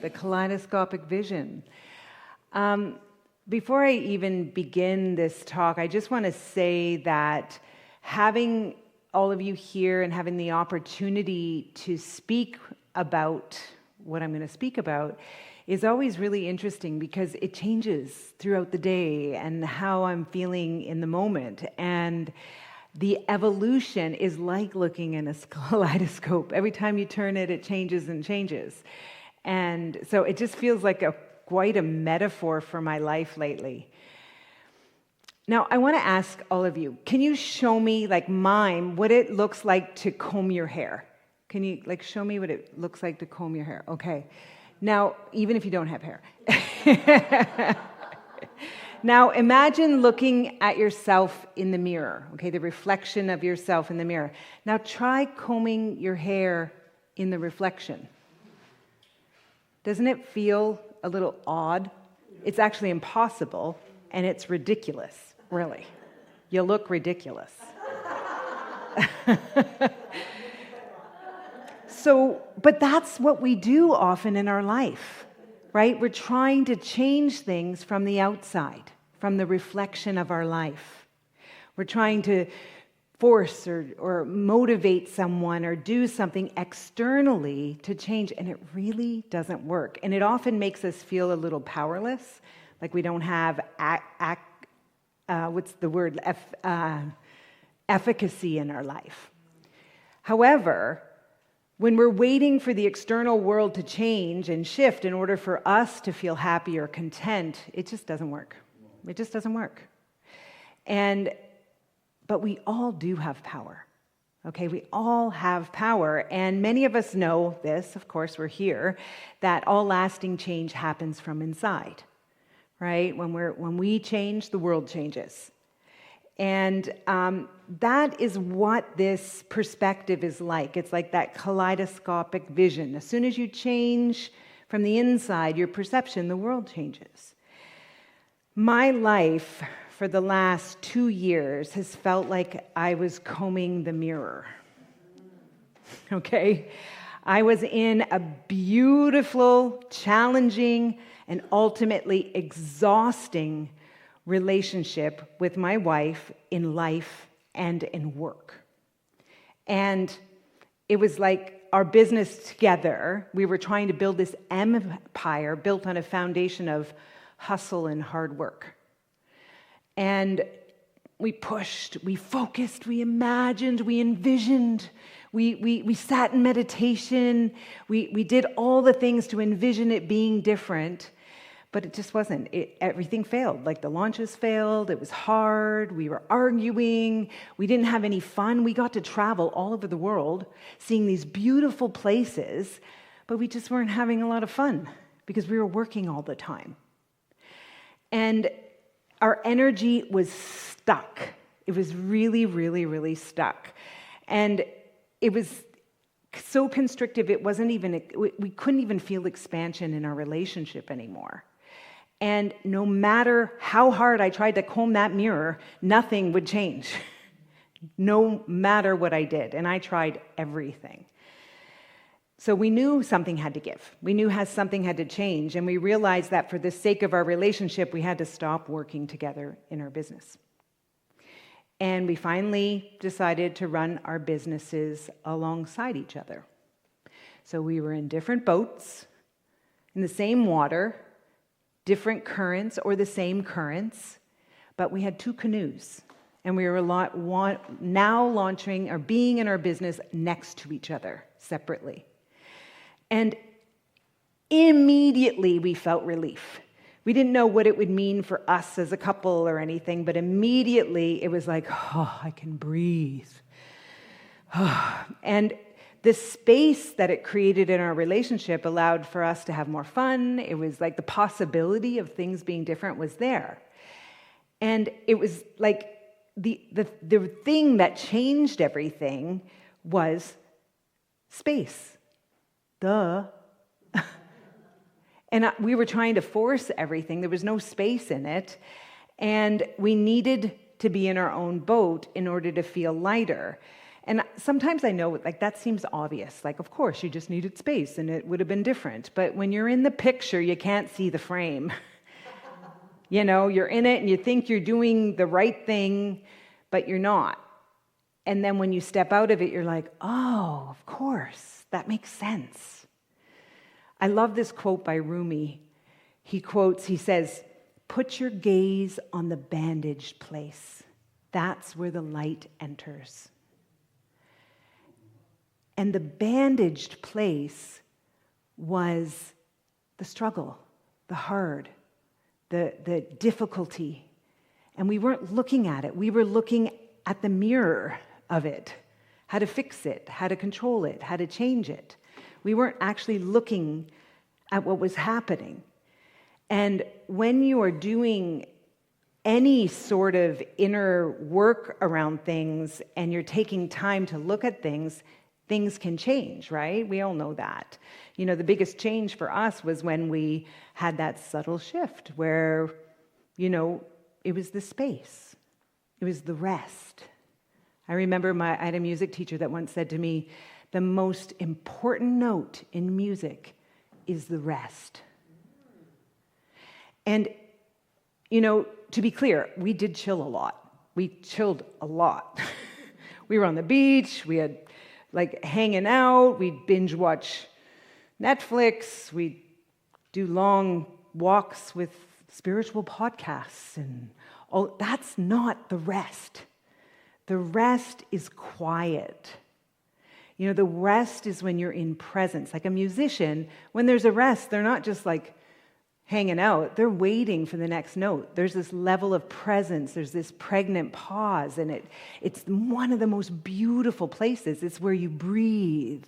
the kaleidoscopic vision. Before I even begin this talk, I just want to say that having all of you here and having the opportunity to speak about what I'm going to speak about is always really interesting because it changes throughout the day and how I'm feeling in the moment. And the evolution is like looking in a kaleidoscope. Every time you turn it, it changes and changes. And so it just feels like quite a metaphor for my life lately. Now, I want to ask all of you, can you show me, mime, what it looks like to comb your hair? Can you, show me what it looks like to comb your hair? Okay. Now, even if you don't have hair. Now, imagine looking at yourself in the mirror, okay, the reflection of yourself in the mirror. Now, try combing your hair in the reflection. Doesn't it feel a little odd? It's actually impossible, and it's ridiculous, really. You look ridiculous. But that's what we do often in our life, right? We're trying to change things from the outside, from the reflection of our life. We're trying to force or motivate someone or do something externally to change, and it really doesn't work. And it often makes us feel a little powerless, like we don't have efficacy in our life. However, when we're waiting for the external world to change and shift in order for us to feel happy or content, it just doesn't work. It just doesn't work. But we all do have power. Okay, we all have power, and many of us know this, of course we're here, that all lasting change happens from inside, right? When we change, the world changes. And that is what this perspective is like. It's like that kaleidoscopic vision. As soon as you change from the inside, your perception, the world changes. My life for the last 2 years has felt like I was combing the mirror. Okay? I was in a beautiful, challenging, and ultimately exhausting relationship with my wife in life and in work. And it was like our business together, we were trying to build this empire built on a foundation of hustle and hard work. And we pushed, we focused, we imagined, we envisioned, we sat in meditation, we did all the things to envision it being different. But it just wasn't. Everything failed. Like the launches failed. It was hard. We were arguing. We didn't have any fun. We got to travel all over the world, seeing these beautiful places, but we just weren't having a lot of fun because we were working all the time. And our energy was stuck. It was really, really, really stuck. And it was so constrictive, it wasn't even, we couldn't even feel expansion in our relationship anymore. And no matter how hard I tried to comb that mirror, nothing would change. No matter what I did. And I tried everything. So we knew something had to give. We knew something had to change. And we realized that for the sake of our relationship, we had to stop working together in our business. And we finally decided to run our businesses alongside each other. So we were in different boats, in the same water, different currents or the same currents, but we had 2 canoes. And we were now launching or being in our business next to each other, separately. And immediately we felt relief. We didn't know what it would mean for us as a couple or anything, but immediately it was like, oh, I can breathe. And the space that it created in our relationship allowed for us to have more fun. It was like the possibility of things being different was there. And it was like the thing that changed everything was space. Duh. And we were trying to force everything. There was no space in it. And we needed to be in our own boat in order to feel lighter. And sometimes I know, like, that seems obvious. Like, of course, you just needed space and it would have been different. But when you're in the picture, you can't see the frame. You know, you're in it and you think you're doing the right thing, but you're not. And then when you step out of it, you're like, oh, of course, that makes sense. I love this quote by Rumi. He says, "Put your gaze on the bandaged place. That's where the light enters." And the bandaged place was the struggle, the hard, the difficulty. And we weren't looking at it. We were looking at the mirror of it, how to fix it, how to control it, how to change it. We weren't actually looking at what was happening. And when you are doing any sort of inner work around things and you're taking time to look at things, things can change, right? We all know that. You know, the biggest change for us was when we had that subtle shift where, you know, it was the space. It was the rest. I remember I had a music teacher that once said to me, the most important note in music is the rest. And, you know, to be clear, we did chill a lot. We chilled a lot. We were on the beach, we had like hanging out, we'd binge watch Netflix, we'd do long walks with spiritual podcasts and all. That's not the rest. The rest is quiet. You know, the rest is when you're in presence. Like a musician, when there's a rest, they're not just like hanging out, they're waiting for the next note. There's this level of presence, there's this pregnant pause, and it's one of the most beautiful places. It's where you breathe.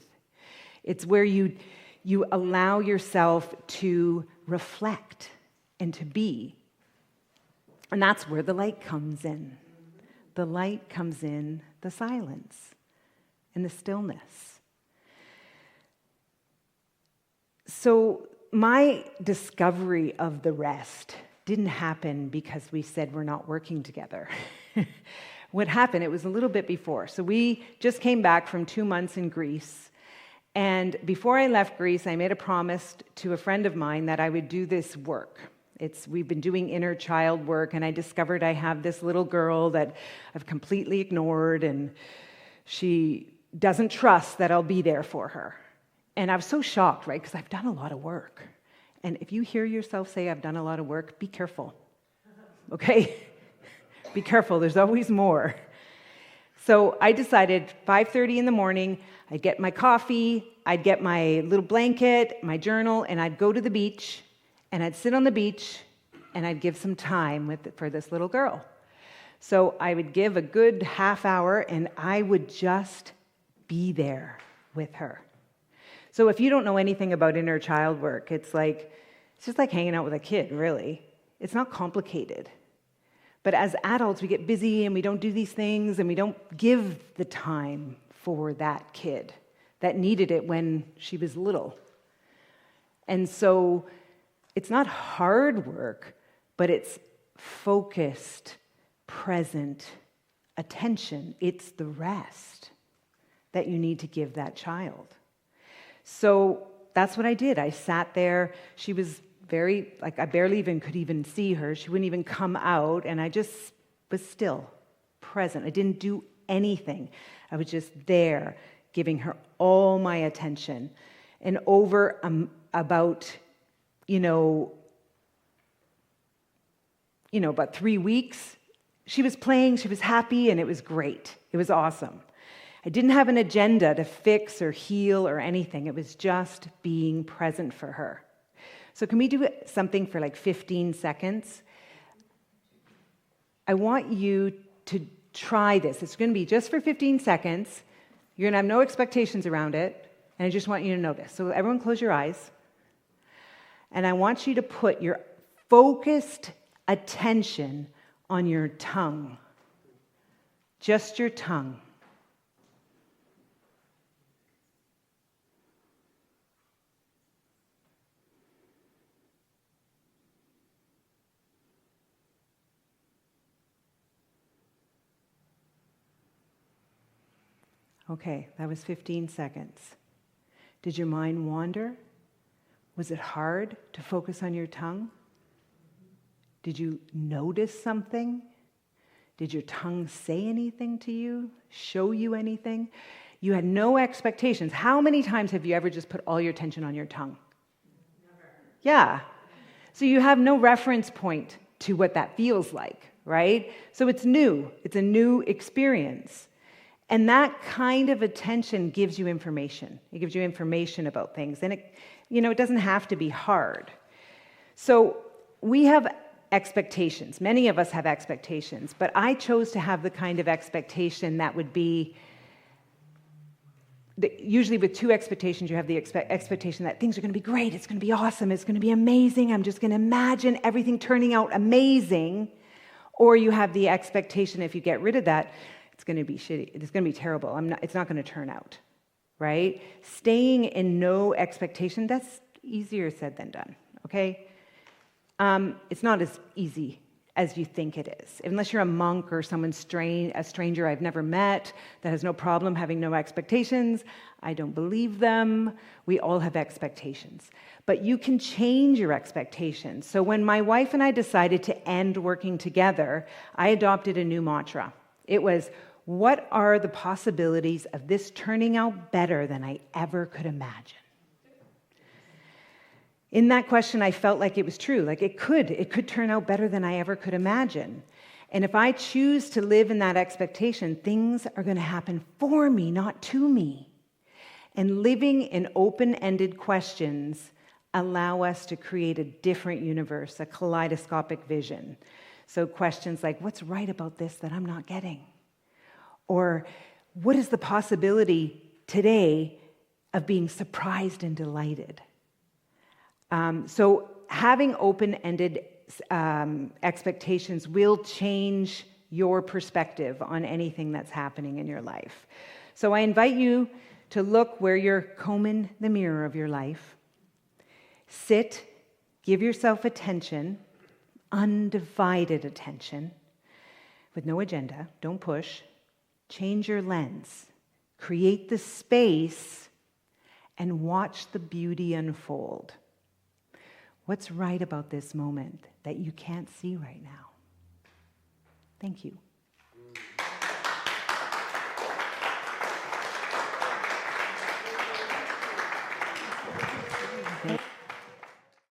It's where you allow yourself to reflect and to be. And that's where the light comes in. The light comes in the silence and the stillness. So my discovery of the rest didn't happen because we said we're not working together. What happened, it was a little bit before. So we just came back from 2 months in Greece. And before I left Greece, I made a promise to a friend of mine that I would do this work. We've been doing inner child work, and I discovered I have this little girl that I've completely ignored, and she doesn't trust that I'll be there for her. And I was so shocked, right? Because I've done a lot of work. And if you hear yourself say, I've done a lot of work, be careful. Okay? Be careful. There's always more. So I decided 5:30 in the morning, I'd get my coffee, I'd get my little blanket, my journal, and I'd go to the beach, and I'd sit on the beach, and I'd give some time for this little girl. So I would give a good half hour, and I would just be there with her. So if you don't know anything about inner child work, it's just like hanging out with a kid, really. It's not complicated. But as adults, we get busy and we don't do these things and we don't give the time for that kid that needed it when she was little. And so it's not hard work, but it's focused, present attention. It's the rest that you need to give that child. So that's what I did. I sat there. She was I barely could even see her. She wouldn't even come out, and I just was still present. I didn't do anything. I was just there, giving her all my attention. And over about 3 weeks, she was playing, she was happy, and it was great. It was awesome. I didn't have an agenda to fix or heal or anything. It was just being present for her. So can we do something for 15 seconds? I want you to try this. It's going to be just for 15 seconds. You're going to have no expectations around it, and I just want you to notice. So everyone close your eyes. And I want you to put your focused attention on your tongue. Just your tongue. Okay, that was 15 seconds. Did your mind wander? Was it hard to focus on your tongue? Did you notice something? Did your tongue say anything to you? Show you anything? You had no expectations. How many times have you ever just put all your attention on your tongue? Never. Yeah. So you have no reference point to what that feels like, right? So it's new. It's a new experience. And that kind of attention gives you information. It gives you information about things. And it doesn't have to be hard. So we have expectations. Many of us have expectations, but I chose to have the kind of expectation that would be, usually with two expectations, you have the expectation that things are going to be great, it's going to be awesome, it's going to be amazing, I'm just going to imagine everything turning out amazing. Or you have the expectation, if you get rid of that, it's going to be shitty, it's going to be terrible, it's not going to turn out, right? Staying in no expectation, that's easier said than done, okay? It's not as easy as you think it is. Unless you're a monk or a stranger I've never met that has no problem having no expectations, I don't believe them. We all have expectations. But you can change your expectations. So when my wife and I decided to end working together, I adopted a new mantra. It was, what are the possibilities of this turning out better than I ever could imagine? In that question, I felt like it was true. Like it could turn out better than I ever could imagine. And if I choose to live in that expectation, things are going to happen for me, not to me. And living in open-ended questions allow us to create a different universe, a kaleidoscopic vision. So questions like, what's right about this that I'm not getting? Or what is the possibility today of being surprised and delighted? So having open-ended expectations will change your perspective on anything that's happening in your life. So I invite you to look where you're combing the mirror of your life. Sit, give yourself attention, undivided attention, with no agenda, don't push. Change your lens, create the space, and watch the beauty unfold. What's right about this moment that you can't see right now? Thank you.